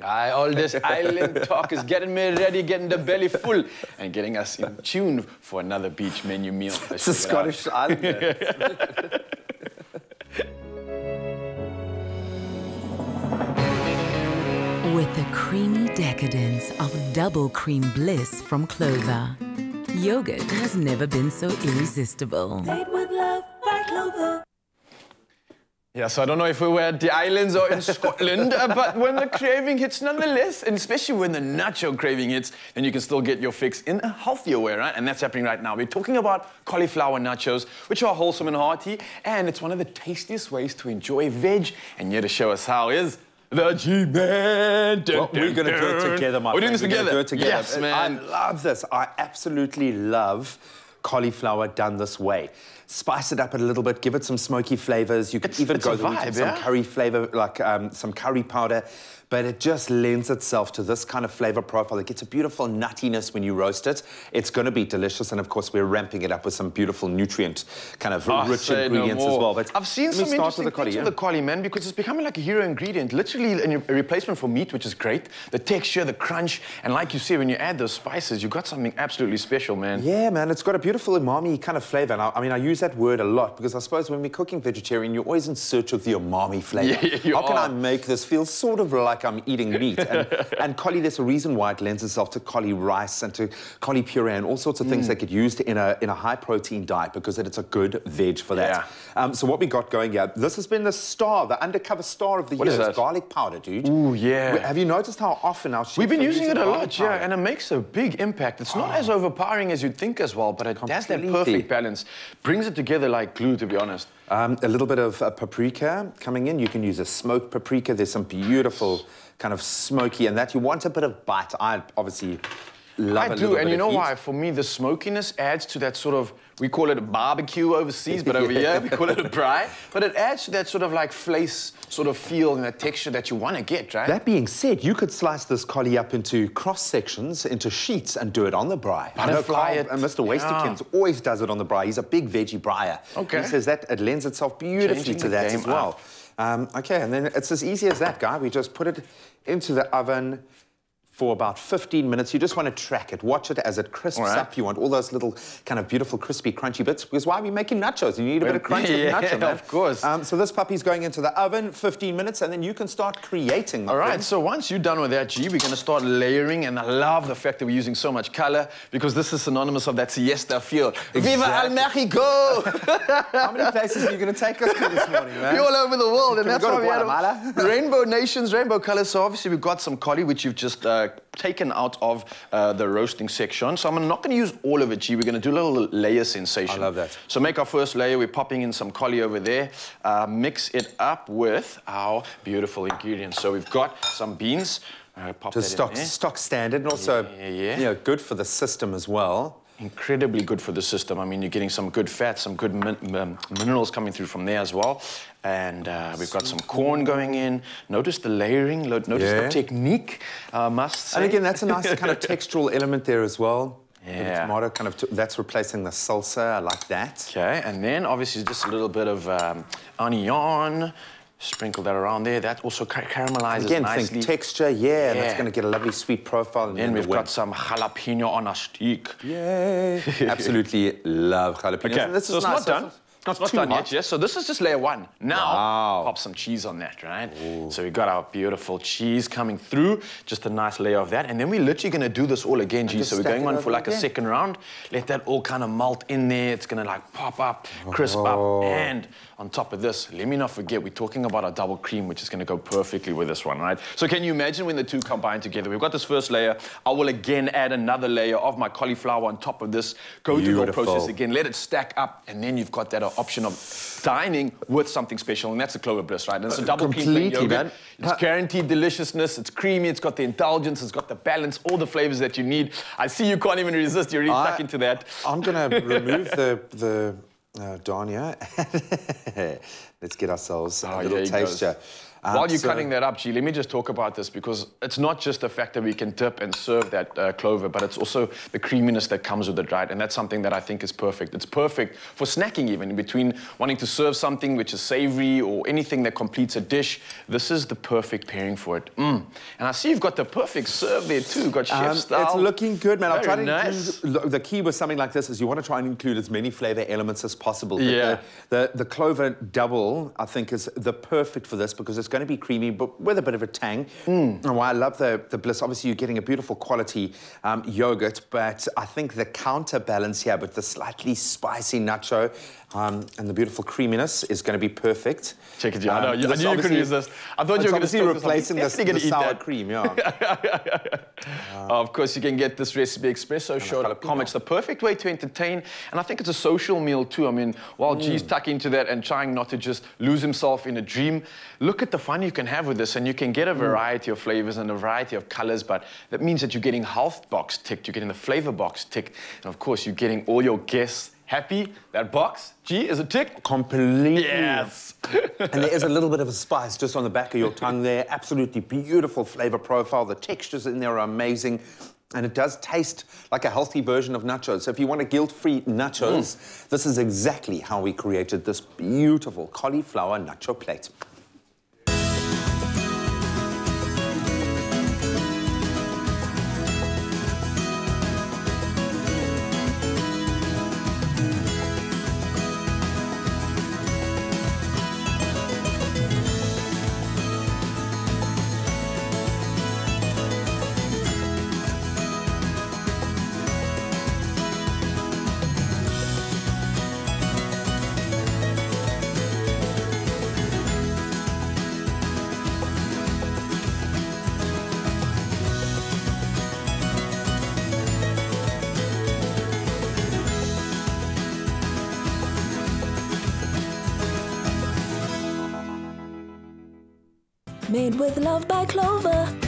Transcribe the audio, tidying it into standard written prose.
All this island talk is getting me ready, getting the belly full, and getting us in tune for another beach menu meal. It's a Scottish island. With the creamy decadence of double cream bliss from Clover, yogurt has never been so irresistible. Made with love by Clover. Yeah, so I don't know if we were at the islands or in Scotland, but when the craving hits nonetheless, and especially when the nacho craving hits, then you can still get your fix in a healthier way, right? And that's happening right now. We're talking about cauliflower nachos, which are wholesome and hearty, and it's one of the tastiest ways to enjoy veg. And here to show us how is the G-Man. Well, we're going to do it together, my friend. We're doing this together? Do it together. Yes, man. I love this. I absolutely love cauliflower done this way. Spice it up a little bit, give it some smoky flavors. You can even go with some curry flavor, like some curry powder. But it just lends itself to this kind of flavor profile. It gets a beautiful nuttiness when you roast it. It's going to be delicious. And of course, we're ramping it up with some beautiful nutrient, kind of rich ingredients as well. But I've seen some interesting things with the cauli, man, because it's becoming like a hero ingredient. Literally a replacement for meat, which is great. The texture, the crunch. And like you say, when you add those spices, you've got something absolutely special, man. Yeah, man. It's got a beautiful umami kind of flavor. And I mean, I use that word a lot because I suppose when we're cooking vegetarian, you're always in search of the umami flavor. Yeah, How can I make this feel sort of like I'm eating meat? And cauli, there's a reason why it lends itself to cauli rice and to cauli puree and all sorts of things that get used in a high-protein diet because it's a good veg for that. Yeah. So what we got going here, this has been the star, the undercover star of the year. It's garlic powder, dude. Ooh, yeah. Have you noticed how often our chefs We've been using it a lot, powder? and it makes a big impact. It's not as overpowering as you'd think as well, but it has that perfect balance. Brings it together like glue, to be honest. A little bit of paprika coming in. You can use a smoked paprika. There's some beautiful kind of smoky and that. You want a bit of bite. I obviously love it. I do, and you know why? For me, the smokiness adds to that sort of, we call it a barbecue overseas, but over here we call it a braai. But it adds to that sort of like flace sort of feel and that texture that you want to get, right? That being said, you could slice this cauli up into cross sections, into sheets, and do it on the braai. Butterfly it. And Mr. Wastekins always does it on the braai. He's a big veggie braaier. Okay. He says that it lends itself beautifully to that as well. Okay, and then it's as easy as that, guy. We just put it into the oven for about 15 minutes. You just want to track it. Watch it as it crisps up. You want all those little kind of beautiful, crispy, crunchy bits, because why are we making nachos? You need a bit of crunch with nacho, man. Of course. So this puppy's going into the oven, 15 minutes, and then you can start creating. All right, so once you're done with that, G, we're going to start layering, and I love the fact that we're using so much color, because this is synonymous of that siesta feel. Exactly. Viva el Mexico! How many places are you going to take us to this morning, man? We're all over the world, and that's why we had rainbow nations, rainbow colors. So obviously we've got some cauli, which you've just taken out of the roasting section. So I'm not going to use all of it, G. We're going to do a little layer sensation. I love that. So make our first layer. We're popping in some cauli over there. Mix it up with our beautiful ingredients. So we've got some beans. Pop just that in there. stock standard, and also you know, good for the system as well. Incredibly good for the system. I mean, you're getting some good fats, some good minerals coming through from there as well. And we've got some corn going in. Notice the layering, notice the technique, must say. And again, that's a nice kind of textural element there as well. Yeah. Tomato kind of, that's replacing the salsa. I like that. Okay, and then obviously just a little bit of onion. Sprinkle that around there. That also caramelizes again, nicely. Think texture, and that's going to get a lovely sweet profile. And then we've got some jalapeno on a stick. Yay! Absolutely love jalapenos. Okay, this so is it's nice. not done. It's not done yet, yes. So this is just layer one. Now, pop some cheese on that, right? Ooh. So we've got our beautiful cheese coming through. Just a nice layer of that. And then we're literally going to do this all again, G. So we're going on for like a second round. Let that all kind of melt in there. It's going to like pop up, crisp up. And on top of this, let me not forget, we're talking about our double cream, which is going to go perfectly with this one, right? So can you imagine when the two combine together? We've got this first layer. I will again add another layer of my cauliflower on top of this. Go through the process again. Let it stack up. And then you've got that option of dining with something special, and that's a Clover Bliss, right? And it's a double cream yogurt. Man. It's guaranteed deliciousness. It's creamy. It's got the indulgence. It's got the balance, all the flavors that you need. I see you can't even resist. You're really stuck into that. I'm going to remove the Dania. Let's get ourselves a little taster. While you're cutting that up, G, let me just talk about this, because it's not just the fact that we can dip and serve that clover, but it's also the creaminess that comes with it, right? And that's something that I think is perfect. It's perfect for snacking even, in between wanting to serve something which is savory or anything that completes a dish. This is the perfect pairing for it. And I see you've got the perfect serve there too. Got chef style. It's looking good, man. I'll try to nice. include, the key with something like this is you want to try and include as many flavor elements as possible. Yeah. The clover double, I think, is the perfect for this, because it's going to be creamy, but with a bit of a tang. And why I love the bliss, obviously you're getting a beautiful quality yogurt, but I think the counterbalance here with the slightly spicy nacho and the beautiful creaminess is going to to be perfect. Check it, I know. I knew you could use this. I thought you were going to replacing the sour cream, yeah. Of course, you can get this recipe Expresso.com. It's the perfect way to entertain, and I think it's a social meal too. I mean, while G's tucking into that and trying not to just lose himself in a dream, look at the fun you can have with this, and you can get a variety of flavors and a variety of colors, but that means that you're getting health box ticked, you're getting the flavor box ticked, and of course, you're getting all your guests happy. That box, G, is a tick? Completely. Yes. And there is a little bit of a spice just on the back of your tongue there. Absolutely beautiful flavor profile. The textures in there are amazing. And it does taste like a healthy version of nachos. So if you want a guilt-free nachos, this is exactly how we created this beautiful cauliflower nacho plate. Made with love by Clover.